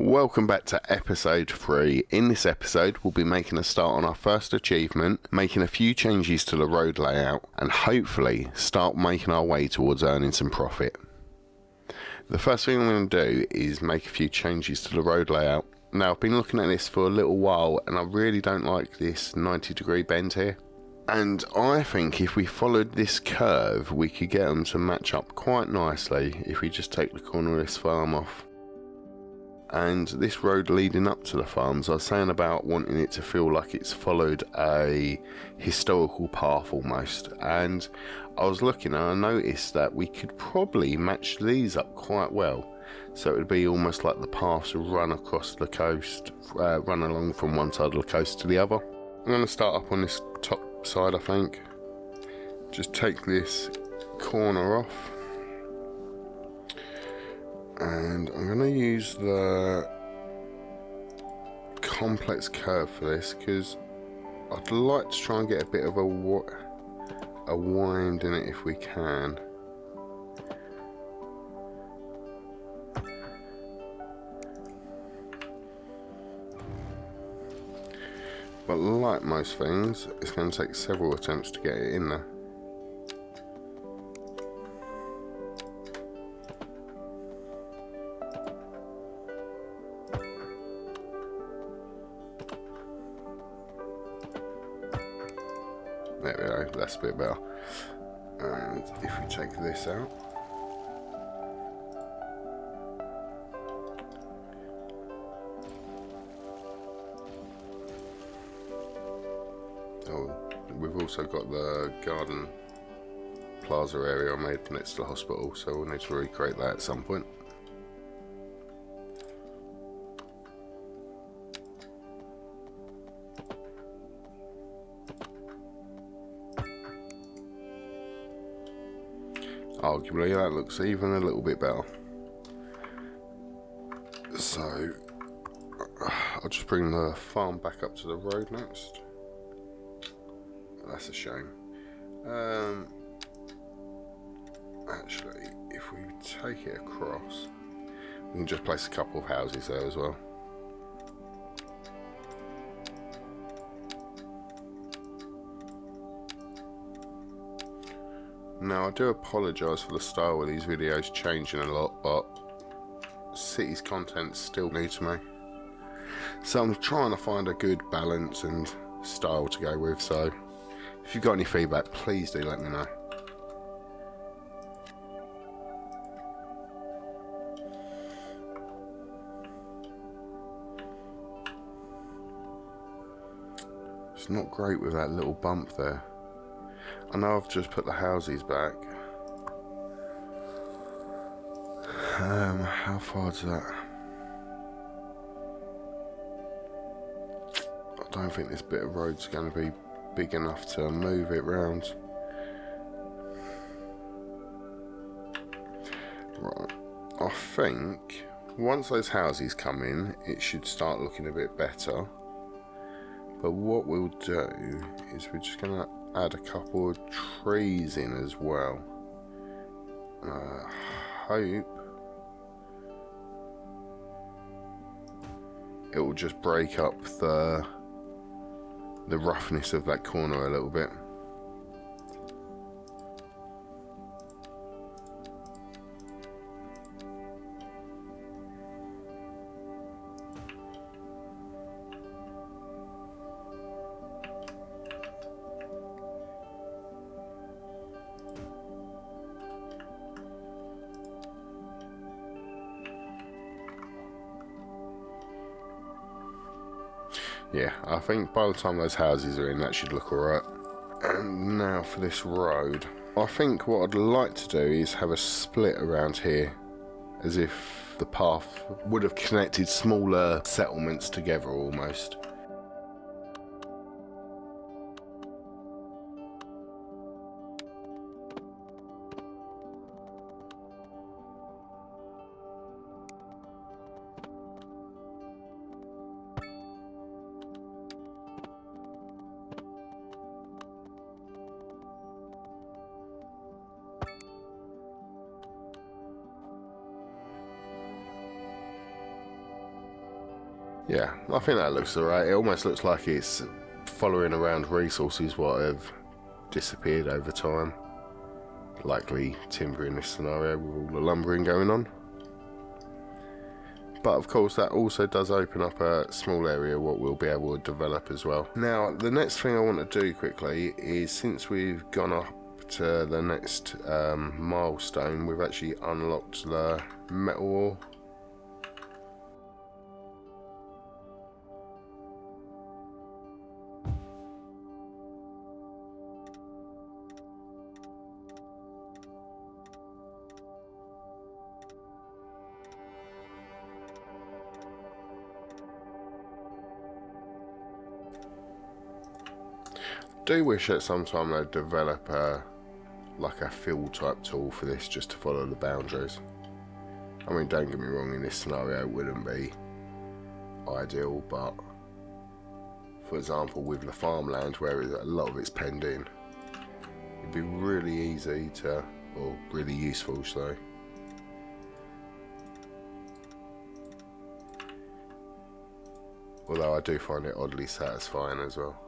Welcome back to episode 3. In this episode, we'll be making a start on our first achievement, making a few changes to the road layout, and hopefully start making our way towards earning some profit. The first thing I'm going to do is make a few changes to the road layout. Now, I've been looking at this for a little while, and I really don't like this 90-degree bend here. And I think if we followed this curve, we could get them to match up quite nicely if we just take the corner of this farm off. And this road leading up to the farms, I was saying about wanting it to feel like it's followed a historical path almost, and I was looking and I noticed that we could probably match these up quite well, so it would be almost like the paths run across the coast, run along from one side of the coast to the other. I'm going to start up on this top side, I think. Just take this corner off. And I'm going to use the complex curve for this because I'd like to try and get a bit of a wind in it if we can. But like most things, it's going to take several attempts to get it in there. There we go, that's a bit better. And if we take this out, we've also got the garden plaza area I made next to the hospital, so we'll need to recreate that at some point. Arguably that looks even a little bit better. So I'll just bring the farm back up to the road next. That's a shame. Actually, if we take it across, we can just place a couple of houses there as well. Now, I do apologise for the style of these videos changing a lot, but city's content still new to me. So I'm trying to find a good balance and style to go with, so if you've got any feedback, please do let me know. It's not great with that little bump there. I know I've just put the houses back. How far is that? I don't think this bit of road's going to be big enough to move it round. Right, I think once those houses come in, it should start looking a bit better. But what we'll do is we're just going to add a couple of trees in as well. Hope it will just break up the roughness of that corner a little bit. Yeah, I think by the time those houses are in, that should look alright. And now for this road. I think what I'd like to do is have a split around here, as if the path would have connected smaller settlements together almost. Yeah, I think that looks alright. It almost looks like it's following around resources what have disappeared over time. Likely timber in this scenario with all the lumbering going on. But of course that also does open up a small area what we'll be able to develop as well. Now the next thing I want to do quickly is, since we've gone up to the next milestone, we've actually unlocked the metal ore. Do wish at some time they'd develop like a fill type tool for this, just to follow the boundaries. I mean, don't get me wrong, in this scenario it wouldn't be ideal, but for example with the farmland where a lot of it's penned in, it'd be really easy to, or really useful, so. Although I do find it oddly satisfying as well.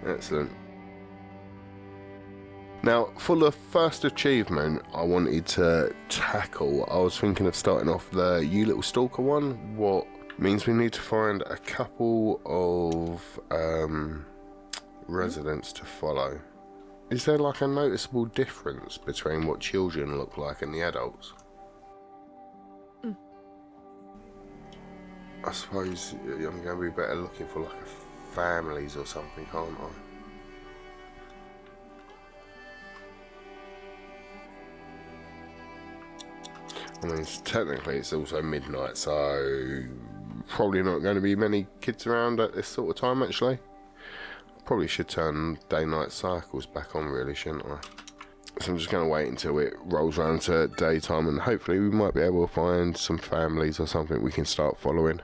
Excellent. Now, for the first achievement I wanted to tackle, I was thinking of starting off the You Little Stalker one. What means we need to find a couple of residents to follow. Is there like a noticeable difference between what children look like and the adults? I suppose I'm going to be better looking for like families or something, aren't I? I mean, technically it's also midnight, so probably not going to be many kids around at this sort of time, actually. Probably should turn day-night cycles back on, really, shouldn't I? So I'm just going to wait until it rolls around to daytime, and hopefully we might be able to find some families or something we can start following.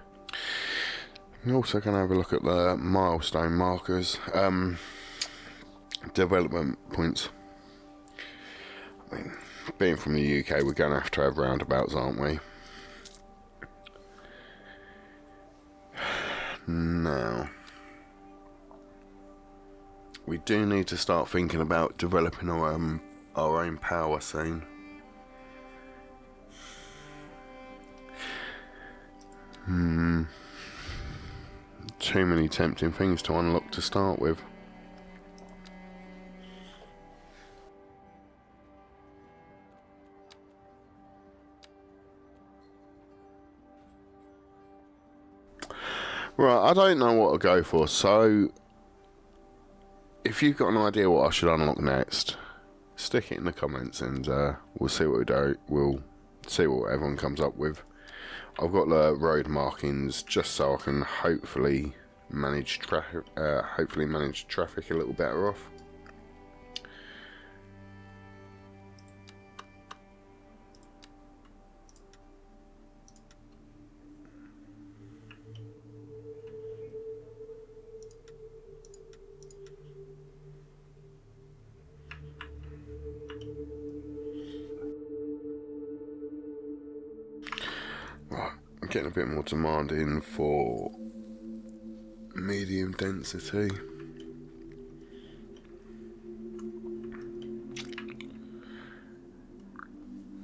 I'm also going to have a look at the milestone markers, development points. I mean, being from the UK, we're going to have roundabouts, aren't we? Now, we do need to start thinking about developing our own power soon. Too many tempting things to unlock to start with. Right, I don't know what to go for, so if you've got an idea what I should unlock next, stick it in the comments and we'll see what we do. We'll see what everyone comes up with. I've got the road markings just so I can hopefully manage traffic a little better off. Right, I'm getting a bit more demanding for medium density.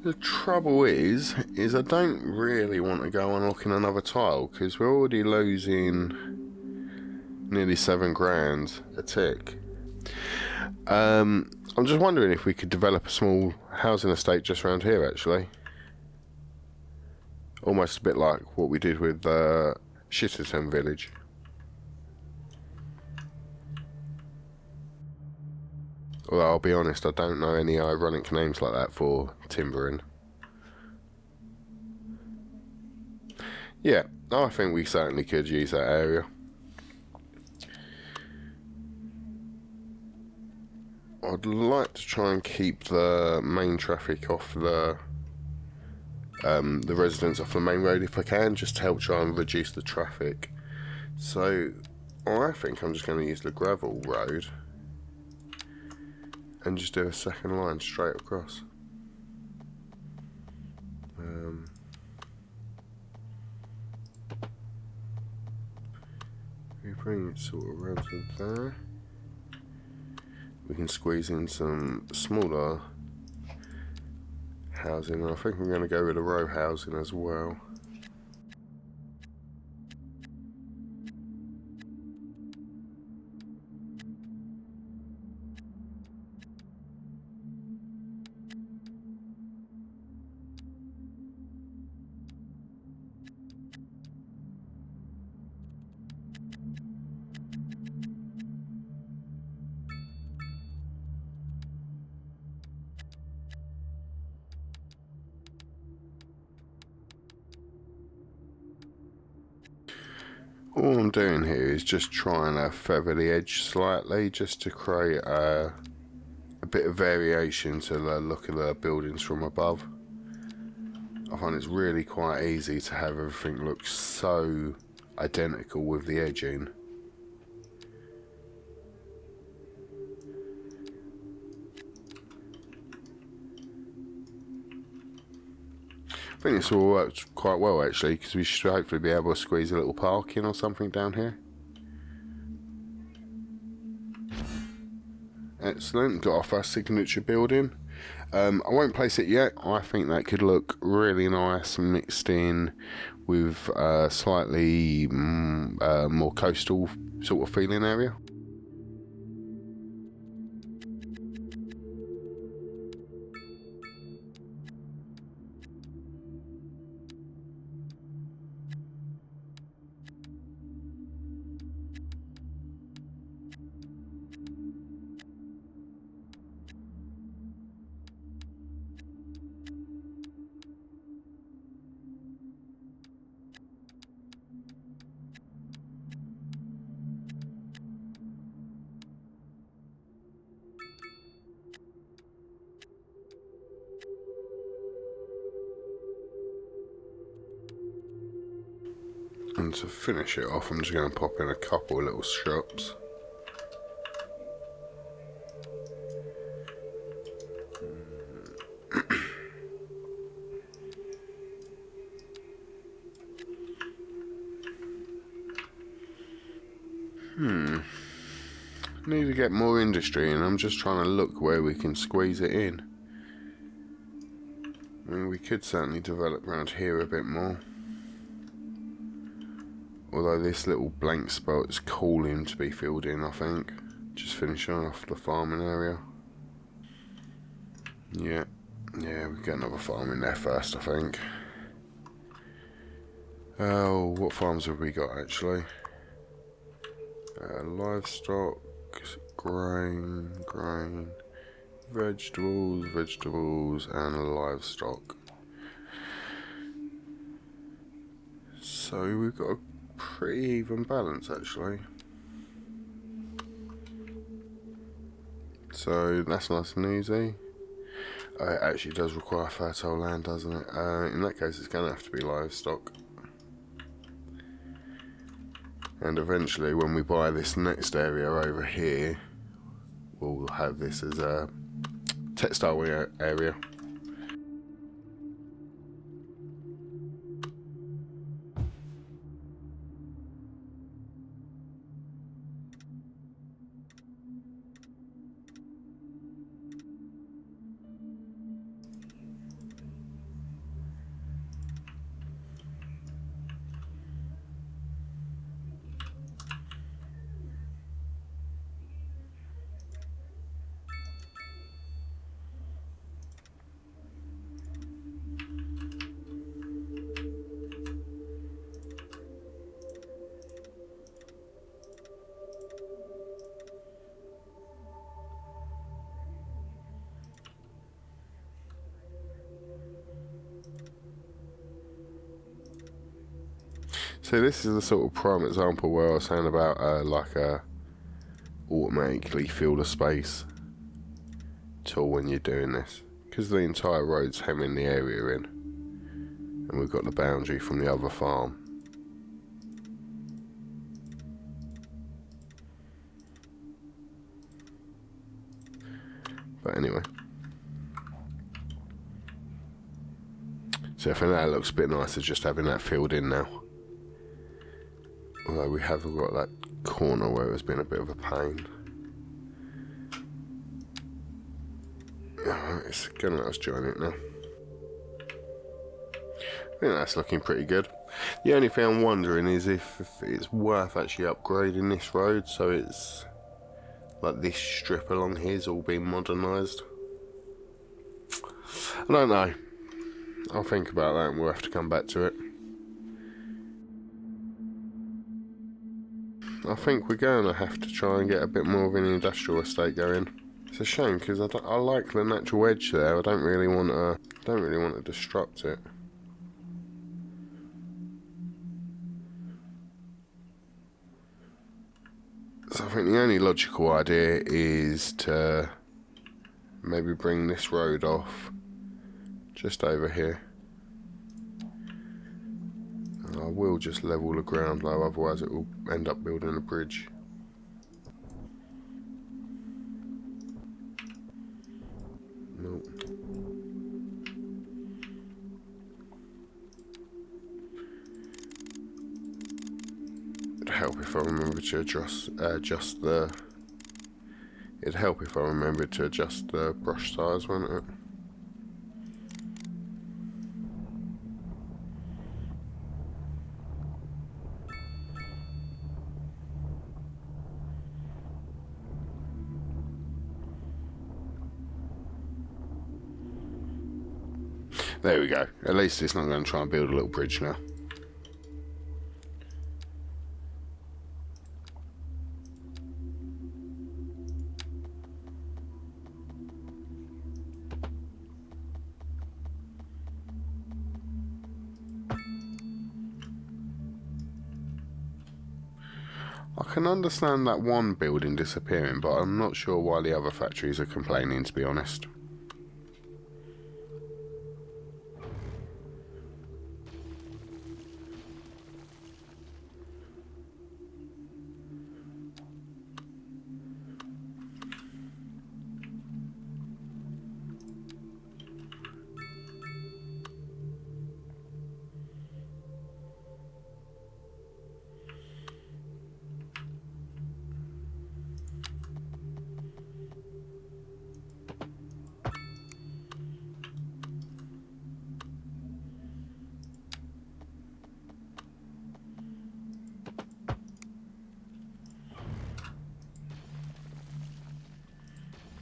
The trouble is I don't really want to go unlocking another tile, because we're already losing nearly 7 grand a tick. I'm just wondering if we could develop a small housing estate just around here, actually. Almost a bit like what we did with Shitterton Village. Although I'll be honest, I don't know any ironic names like that for timbering. Yeah, I think we certainly could use that area. I'd like to try and keep the main traffic off the residents off the main road if I can, just to help try and reduce the traffic. So I think I'm just going to use the gravel road and just do a second line straight across. We bring it sort of around to there. We can squeeze in some smaller housing. I think I'm going to go with a row housing as well. All I'm doing here is just trying to feather the edge slightly, just to create a bit of variation to the look of the buildings from above. I find it's really quite easy to have everything look so identical with the edging. I think this will work quite well actually, because we should hopefully be able to squeeze a little parking or something down here. Excellent, got our first signature building. I won't place it yet. I think that could look really nice mixed in with slightly more coastal sort of feeling area. And to finish it off, I'm just going to pop in a couple of little shops. Need to get more industry, and I'm just trying to look where we can squeeze it in. I mean, we could certainly develop around here a bit more. Although this little blank spot is calling to be filled in, I think. Just finishing off the farming area. Yeah, we've got another farm in there first, I think. Oh, what farms have we got actually? Livestock, grain, vegetables, and livestock. So we've got a pretty even balance actually. So that's nice and easy. It actually does require fertile land, doesn't it? In that case, it's going to have to be livestock. And eventually, when we buy this next area over here, we'll have this as a textile area. So this is the sort of prime example where I was saying about like automatically fill the space. tool when you're doing this, because the entire road's hemming the area in, and we've got the boundary from the other farm. But anyway, so I think that looks a bit nicer just having that filled in now. Although we have got that corner where it's been a bit of a pain. Alright, it's going to let us join it now. I think that's looking pretty good. The only thing I'm wondering is if it's worth actually upgrading this road so it's like this strip along here is all being modernised. I don't know. I'll think about that and we'll have to come back to it. I think we're going to have to try and get a bit more of an industrial estate going. It's a shame because I like the natural edge there. I don't really want to disrupt it. So I think the only logical idea is to maybe bring this road off just over here. I will just level the ground low, otherwise it will end up building a bridge. Nope. It'd help if I remember to adjust the. It'd help if I remembered to adjust the brush size, wouldn't it? There we go. At least it's not going to try and build a little bridge now. I can understand that one building disappearing, but I'm not sure why the other factories are complaining, to be honest.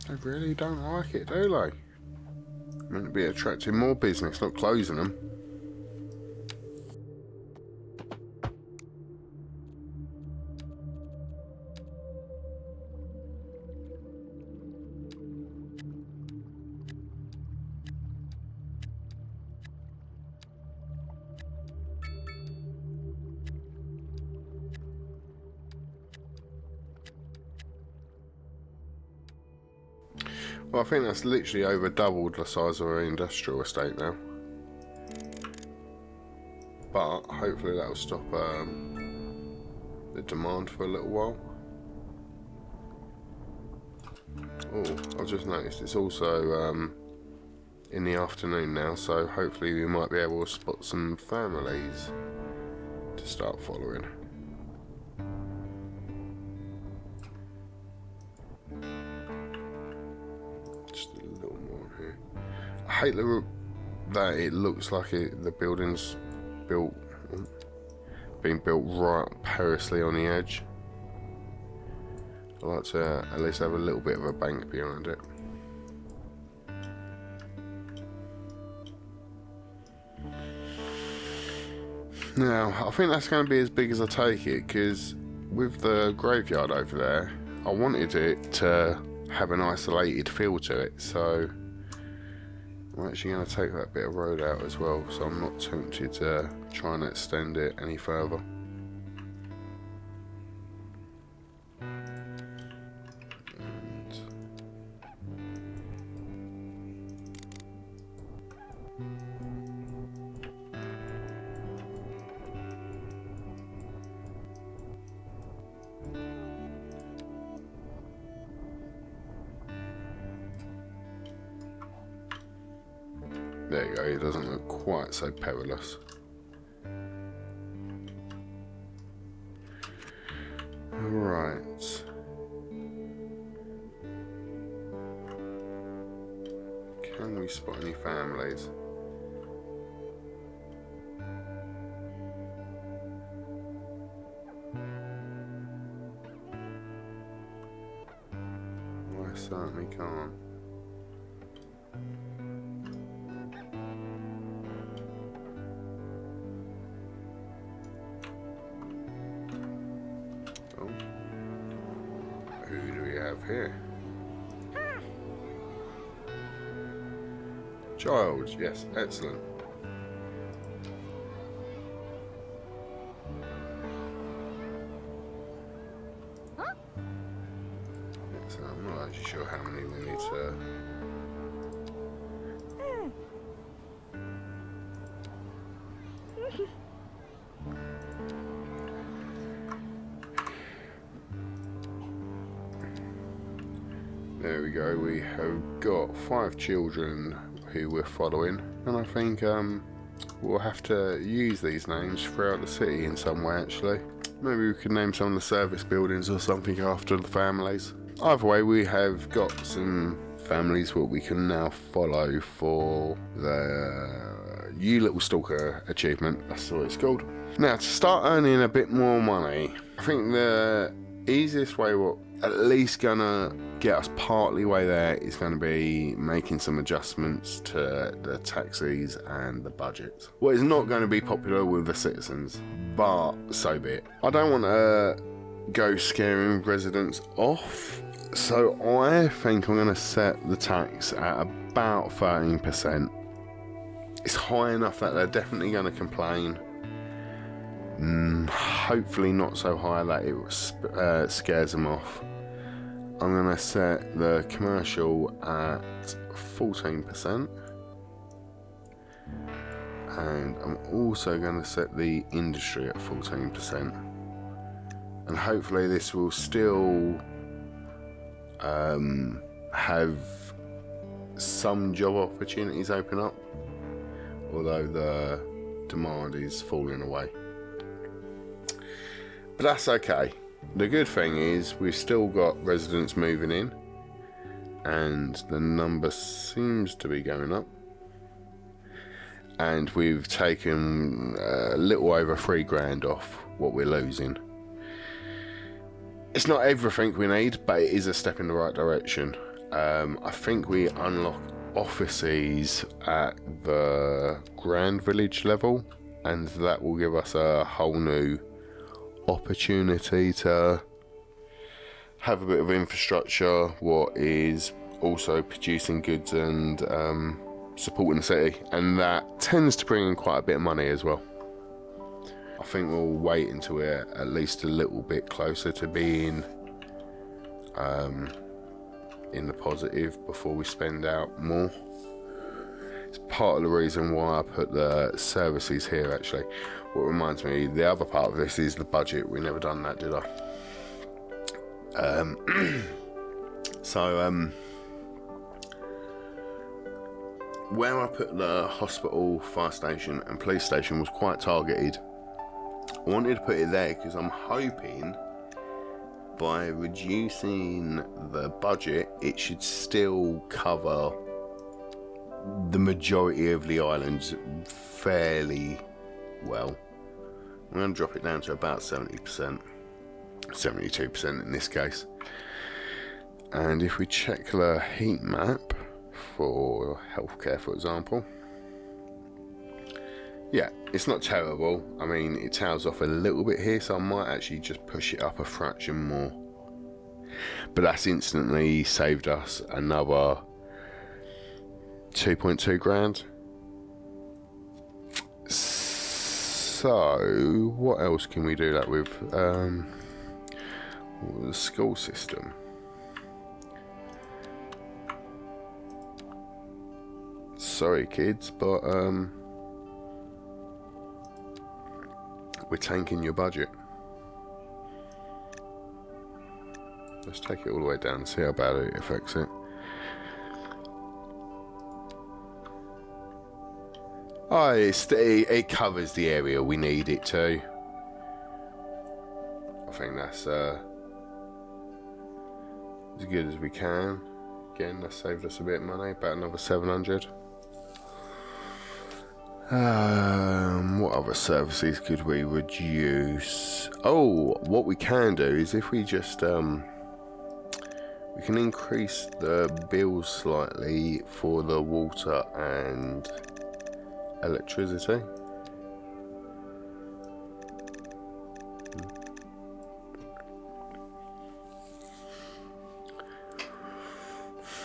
They really don't like it, do they? Meant to be attracting more business, not closing them. Well, I think that's literally over doubled the size of our industrial estate now. But hopefully that will stop the demand for a little while. Oh, I've just noticed it's also in the afternoon now, so hopefully we might be able to spot some families to start following. Just a little more here. I hate that it looks like the building's being built right perilously on the edge. I like to at least have a little bit of a bank behind it. Now, I think that's going to be as big as I take it, because with the graveyard over there, I wanted it to have an isolated feel to it, so I'm actually going to take that bit of road out as well, so I'm not tempted to try and extend it any further. There you go, it doesn't look quite so perilous. Right. Can we spot any families? I certainly can't. Oh. Who do we have here? Child, yes, excellent. So I'm not actually sure how many we need to. There we go, we have got 5 children who we're following, and I think we'll have to use these names throughout the city in some way actually. Maybe we could name some of the service buildings or something after the families. Either way, we have got some families what we can now follow for the You Little Stalker achievement, that's what it's called. Now, to start earning a bit more money, I think the easiest way, what at least gonna get us partly way there, is going to be making some adjustments to the taxis and the budget. What is not going to be popular with the citizens, but so be it. I don't want to go scaring residents off, so I think I'm going to set the tax at about 13%. It's high enough that they're definitely going to complain. Hopefully not so high that it scares them off. I'm going to set the commercial at 14%. And I'm also going to set the industry at 14%. And hopefully this will still have some job opportunities open up, although the demand is falling away. But that's okay. The good thing is we've still got residents moving in, and the number seems to be going up. And we've taken a little over $3,000 off what we're losing. It's not everything we need, but it is a step in the right direction. I think we unlock offices at the Grand Village level, and that will give us a whole new opportunity to have a bit of infrastructure what is also producing goods and supporting the city, and that tends to bring in quite a bit of money as well. I think we'll wait until we're at least a little bit closer to being in the positive before we spend out more. It's part of the reason why I put the services here actually. What reminds me, the other part of this is the budget. We never done that, did I? Where I put the hospital, fire station and police station was quite targeted. I wanted to put it there because I'm hoping by reducing the budget it should still cover the majority of the islands fairly well. I'm going to drop it down to about 70%, 72% in this case. And if we check the heat map for healthcare, for example, yeah, it's not terrible. I mean, it tails off a little bit here, so I might actually just push it up a fraction more. But that's instantly saved us another 2.2 grand. So, what else can we do that with? The school system. Sorry, kids, but we're tanking your budget. Let's take it all the way down and see how bad it affects it. Oh, it covers the area we need it to. I think that's as good as we can. Again, that saved us a bit of money, about another 700. What other services could we reduce? Oh, what we can do is if we just we can increase the bills slightly for the water and electricity.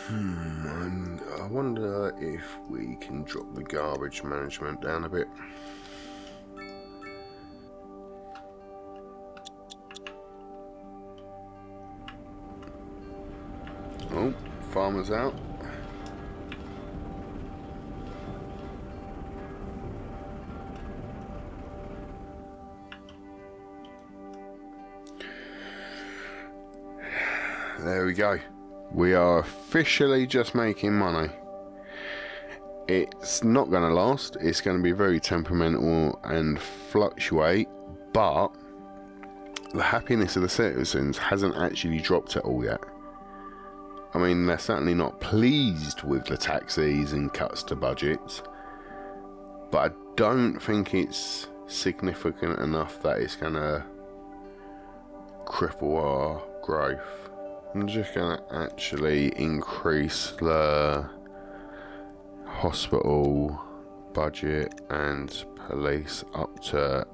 And I wonder if we can drop the garbage management down a bit. Oh, farmer's out. There we go. We are officially just making money. It's not going to last. It's going to be very temperamental and fluctuate, but the happiness of the citizens hasn't actually dropped at all yet. I mean, they're certainly not pleased with the taxes and cuts to budgets, but I don't think it's significant enough that it's going to cripple our growth. I'm just going to actually increase the hospital budget and police up to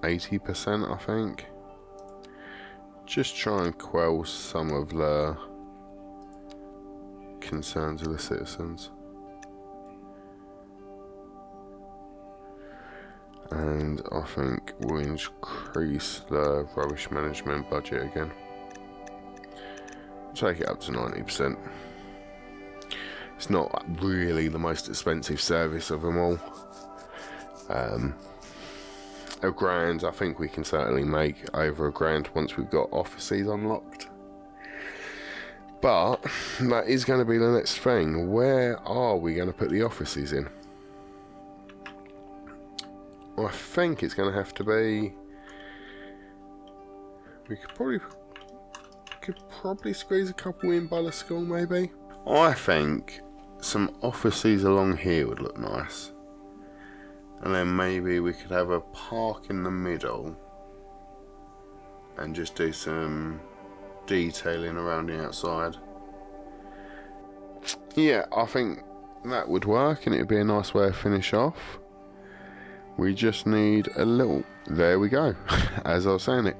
80%, I think. Just try and quell some of the concerns of the citizens. And I think we'll increase the rubbish management budget again. Take it up to 90%. It's not really the most expensive service of them all. £1,000, I think we can certainly make over £1,000 once we've got offices unlocked. But that is going to be the next thing. Where are we going to put the offices in? I think it's going to have to be... We could probably squeeze a couple in by the school, maybe. I think some offices along here would look nice. And then maybe we could have a park in the middle and just do some detailing around the outside. Yeah, I think that would work and it would be a nice way to finish off. We just need a little... There we go, as I was saying it.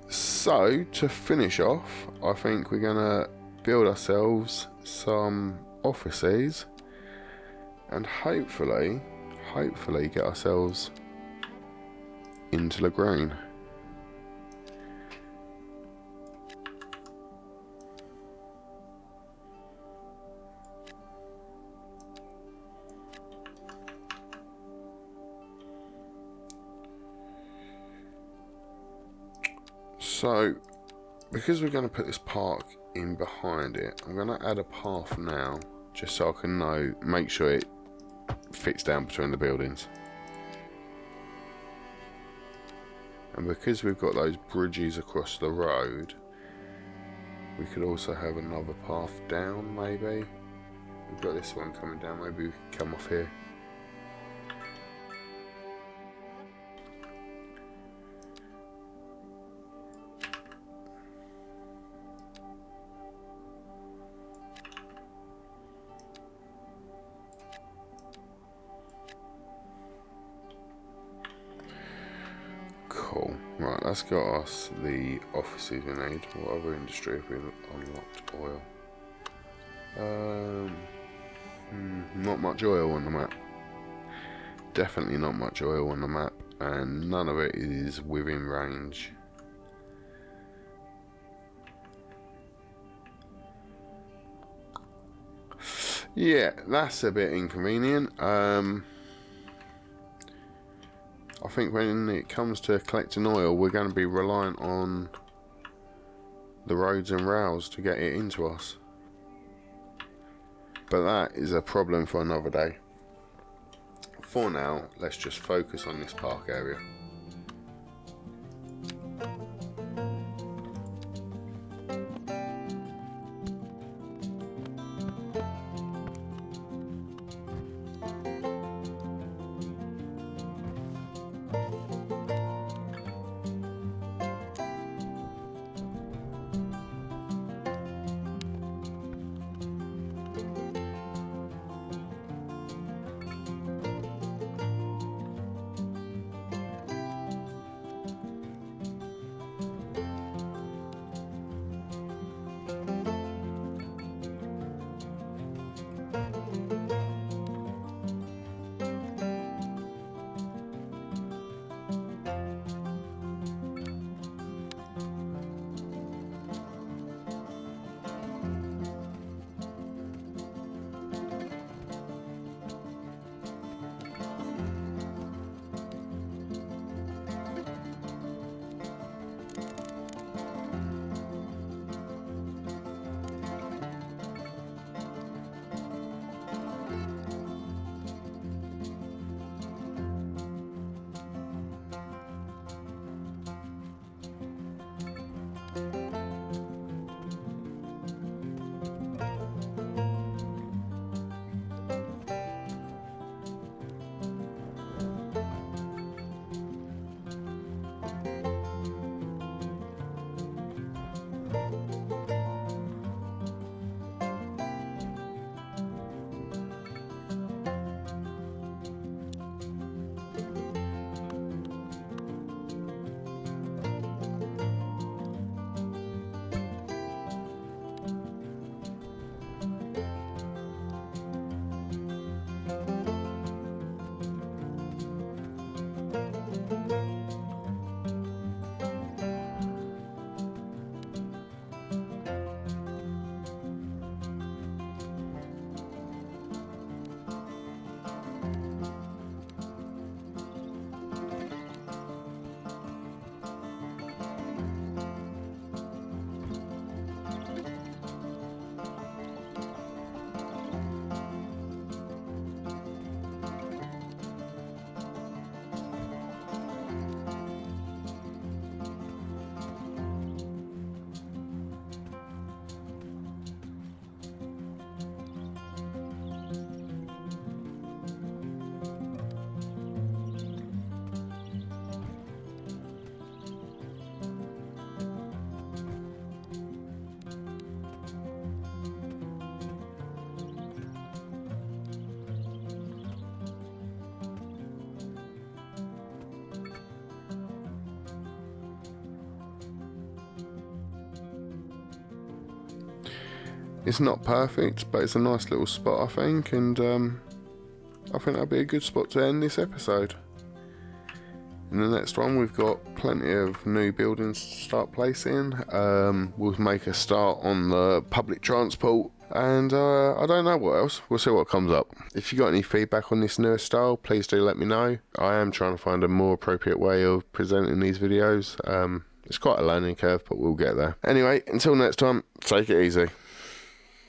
So, to finish off, I think we're going to build ourselves some offices and hopefully get ourselves into the green. So, because we're going to put this park in behind it, I'm going to add a path now, just so I can make sure it fits down between the buildings. And because we've got those bridges across the road, we could also have another path down, maybe. We've got this one coming down, maybe we could come off here. Cool. Right, that's got us the offices we need. What other industry have we unlocked? Oil. Not much oil on the map. Definitely not much oil on the map, and none of it is within range. Yeah, that's a bit inconvenient. I think when it comes to collecting oil, we're going to be reliant on the roads and rails to get it into us. But that is a problem for another day. for now, let's just focus on this park area. It's not perfect, but it's a nice little spot, I think, and I think that'll be a good spot to end this episode. In the next one, we've got plenty of new buildings to start placing. We'll make a start on the public transport, and I don't know what else. We'll see what comes up. If you got any feedback on this newer style, please do let me know. I am trying to find a more appropriate way of presenting these videos. It's quite a learning curve, but we'll get there. Anyway, until next time, take it easy.